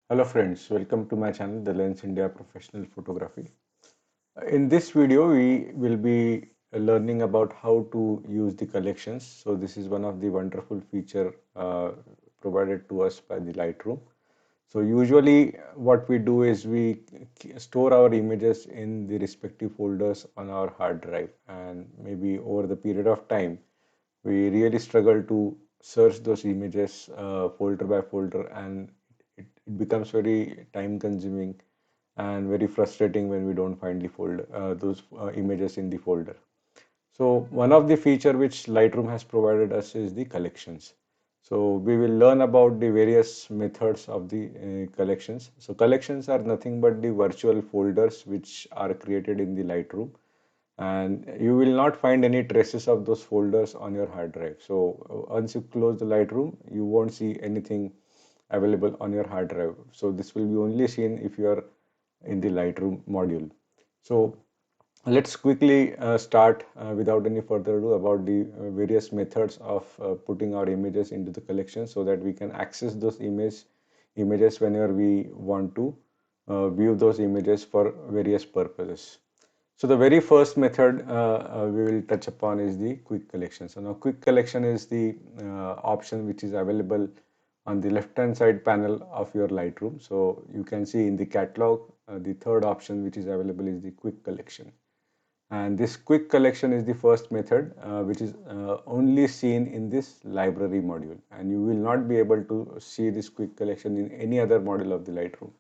Hello friends, welcome to my channel, The Lens India Professional Photography. In this video, we will be learning about how to use the collections. So this is one of the wonderful feature provided to us by the Lightroom. So usually what we do is we store our images in the respective folders on our hard drive, and maybe over the period of time, we really struggle to search those images folder by folder, and it becomes very time consuming and very frustrating when we don't find the folder those images in the folder. So one of the feature which Lightroom has provided us is the collections. So we will learn about the various methods of the collections. So collections are nothing but the virtual folders which are created in the Lightroom, and you will not find any traces of those folders on your hard drive. So once you close the Lightroom, you won't see anything available on your hard drive. So this will be only seen if you are in the Lightroom module. So let's quickly start without any further ado about the various methods of putting our images into the collection so that we can access those images whenever we want to view those images for various purposes. So the very first method we will touch upon is the quick collection. So now quick collection is the option which is available on the left hand side panel of your Lightroom. So you can see in the catalog, the third option which is available is the quick collection. And this quick collection is the first method which is only seen in this library module, and you will not be able to see this quick collection in any other module of the Lightroom.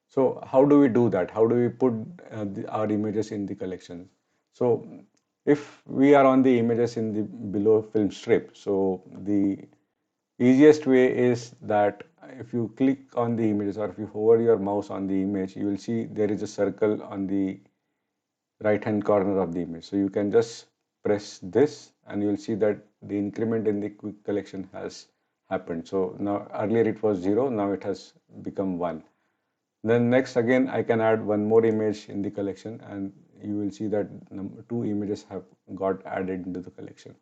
So how do we do that? How do we put our images in the collection? So if we are on the images in the below film strip, so the easiest way is that if you click on the images, or if you hover your mouse on the image, you will see there is a circle on the right hand corner of the image. So you can just press this and you will see that the increment in the quick collection has happened. So now earlier it was 0, now it has become 1. Then next again I can add one more image in the collection, and you will see that 2 images have got added into the collection.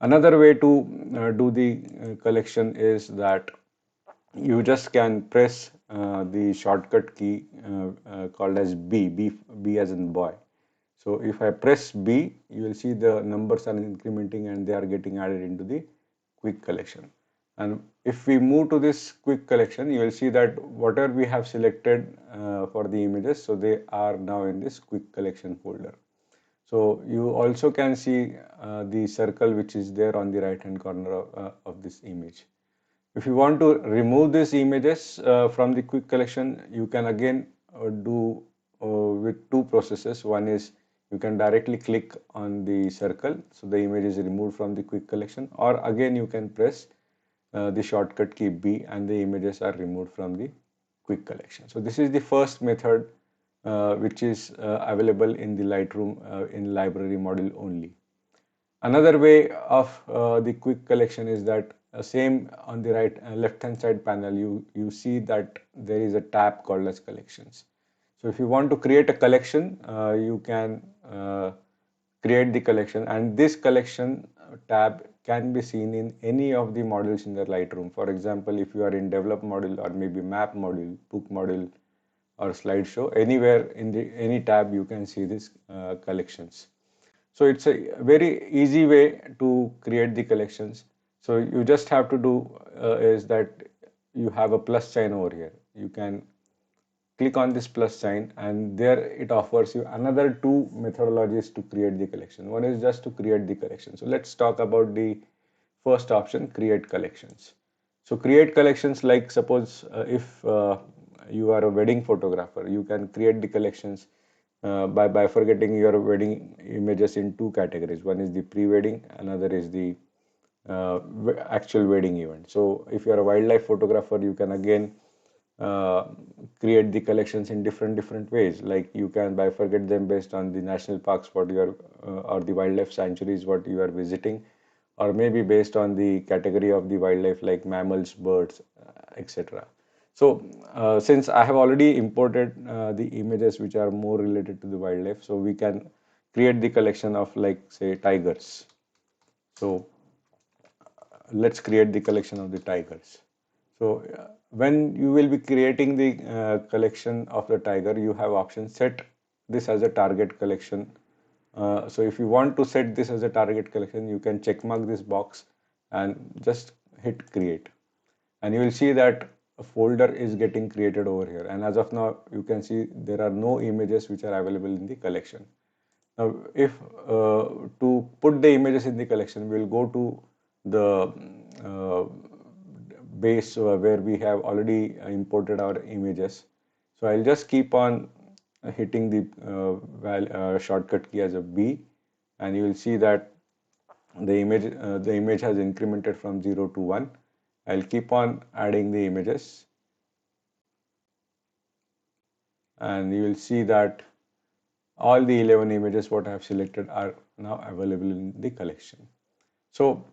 Another way to do the collection is that you just can press the shortcut key called as B as in boy. So if I press B, you will see the numbers are incrementing and they are getting added into the quick collection. And if we move to this quick collection, you will see that whatever we have selected for the images, so they are now in this quick collection folder. So you also can see the circle which is there on the right hand corner of this image. If you want to remove these images from the quick collection, you can again do with two processes. One is you can directly click on the circle, so the image is removed from the quick collection, or again you can press the shortcut key B and the images are removed from the quick collection. So this is the first method which is available in the Lightroom in library module only. Another way of the quick collection is that same on the left hand side panel, you see that there is a tab called as collections. So if you want to create a collection, you can create the collection, and this collection tab can be seen in any of the modules in the Lightroom. For example, if you are in develop module, or maybe map module, book module, or slideshow, anywhere in the any tab you can see this collections. So it's a very easy way to create the collections. So you just have to do is that you have a plus sign over here. You can click on this plus sign, and there it offers you another two methodologies to create the collection. One is just to create the collection. So let's talk about the first option, create collections. So create collections, like suppose if you are a wedding photographer, you can create the collections by bifurcating your wedding images in two categories. One is the pre-wedding, another is the actual wedding event. So if you are a wildlife photographer, you can again uh, create the collections in different ways. Like you can bifurcate them based on the national parks what you are or the wildlife sanctuaries what you are visiting, or maybe based on the category of the wildlife like mammals, birds, etc. So since I have already imported the images which are more related to the wildlife, so we can create the collection of, like, say, tigers. So let's create the collection of the tigers. So when you will be creating the collection of the tiger, you have option set this as a target collection. So if you want to set this as a target collection, you can check mark this box and just hit create. And you will see that a folder is getting created over here. And as of now, you can see there are no images which are available in the collection. Now, if to put the images in the collection, we'll go to the uh, base where we have already imported our images. So I'll just keep on hitting the shortcut key as a B, and you will see that the image has incremented from 0 to 1. I'll keep on adding the images, and you will see that all the 11 images what I have selected are now available in the collection. So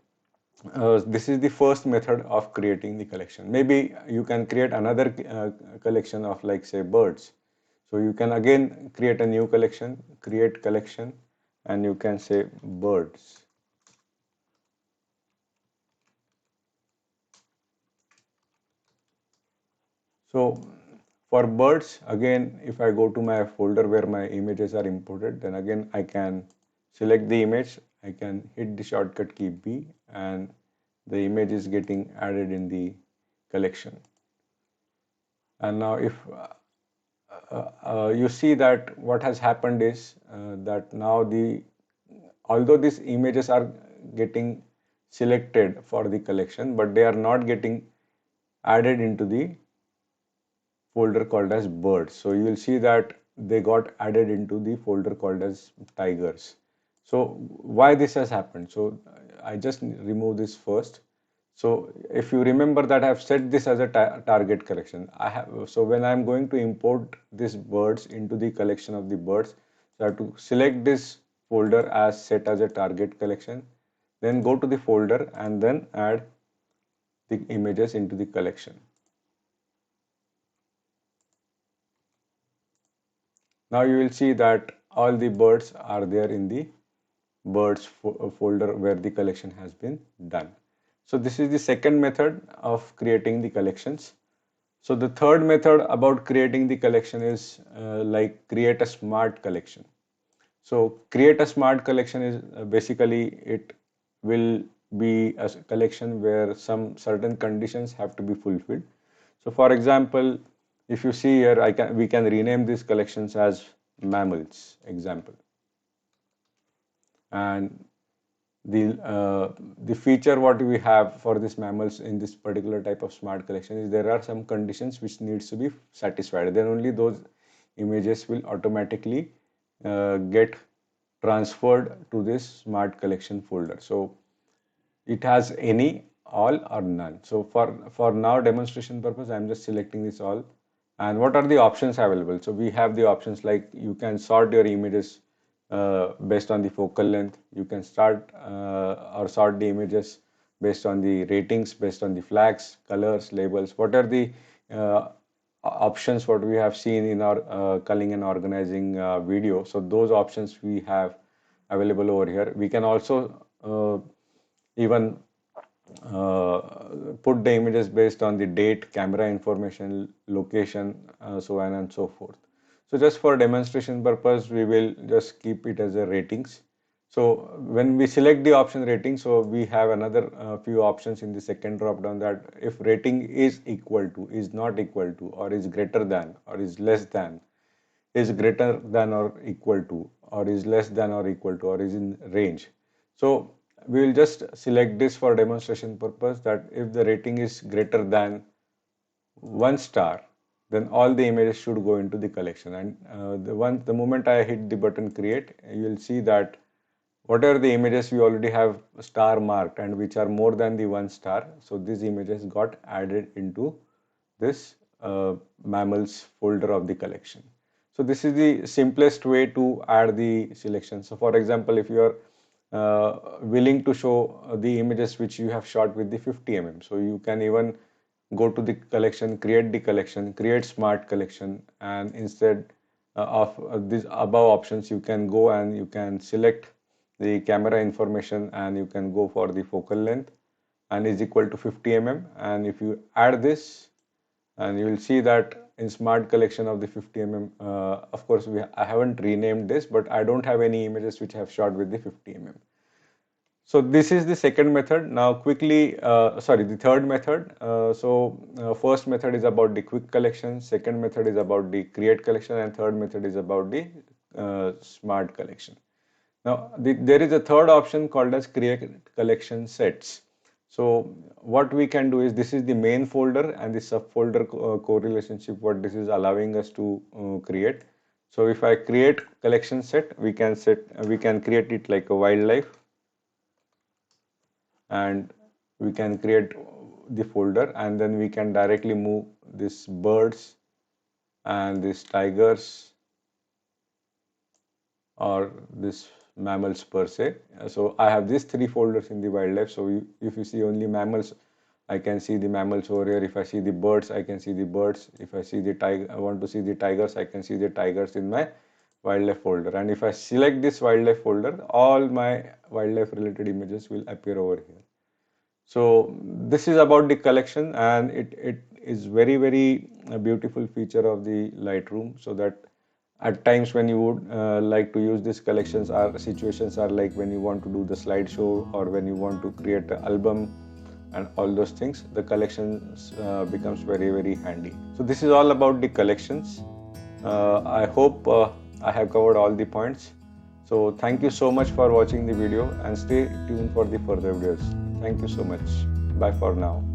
this is the first method of creating the collection. Maybe you can create another collection of, like, say, birds. So you can again create a new collection, create collection, and you can say birds. So for birds, again, if I go to my folder where my images are imported, then again I can select the image, I can hit the shortcut key B, and the image is getting added in the collection. And now if you see that what has happened is that now although these images are getting selected for the collection, but they are not getting added into the folder called as birds. So you will see that they got added into the folder called as tigers. So why this has happened? So I just remove this first. So if you remember that I have set this as a target collection. So when I am going to import these birds into the collection of the birds, so I have to select this folder as set as a target collection, then go to the folder and then add the images into the collection. Now you will see that all the birds are there in the birds folder where the collection has been done. So this is the second method of creating the collections. So the third method about creating the collection is like create a smart collection. So create a smart collection is basically it will be a collection where some certain conditions have to be fulfilled. So for example, if you see here, we can rename these collections as mammals example. And the feature what we have for these mammals in this particular type of smart collection is there are some conditions which needs to be satisfied. Then only those images will automatically get transferred to this smart collection folder. So it has any, all, or none. So for now demonstration purpose, I'm just selecting this all. And what are the options available? So we have the options like you can sort your images based on the focal length. You can start or sort the images based on the ratings, based on the flags, colors, labels. What are the options what we have seen in our culling and organizing video? So those options we have available over here. We can also even put the images based on the date, camera information, location, so on and so forth. So just for demonstration purpose, we will just keep it as a ratings. So when we select the option rating, so we have another few options in the second drop down that if rating is equal to, is not equal to, or is greater than, or is less than, is greater than or equal to, or is less than or equal to, or is in range. So we will just select this for demonstration purpose that if the rating is greater than 1 star, then all the images should go into the collection. And the moment I hit the button create, you will see that whatever the images we already have star marked and which are more than the 1 star, so these images got added into this mammals folder of the collection. So this is the simplest way to add the selection. So for example, if you are willing to show the images which you have shot with the 50 mm, so you can even go to the collection, create smart collection, and instead of these above options, you can go and you can select the camera information and you can go for the focal length and is equal to 50 mm, and if you add this, and you will see that in smart collection of the 50 mm, of course I haven't renamed this, but I don't have any images which I have shot with the 50 mm. So this is the second method. Now quickly, the third method. First method is about the quick collection, second method is about the create collection, and third method is about the smart collection. Now there is a third option called as create collection sets. So what we can do is, this is the main folder and the subfolder correlationship what this is allowing us to create. So if I create collection set, we can create it like a wildlife, and we can create the folder, and then we can directly move this birds and these tigers or this mammals per se. So I have these three folders in the wildlife. So if you see only mammals, I can see the mammals over here. If I see the birds, I can see the birds. If I see the tiger, I want to see the tigers, I can see the tigers in my wildlife folder. And if I select this wildlife folder, all my wildlife related images will appear over here. So this is about the collection, and it is very a beautiful feature of the Lightroom, so that at times when you would like to use these collections, or situations are like when you want to do the slideshow or when you want to create an album and all those things, the collections becomes very handy. So this is all about the collections. I hope I have covered all the points. So thank you so much for watching the video, and stay tuned for the further videos. Thank you so much. Bye for now.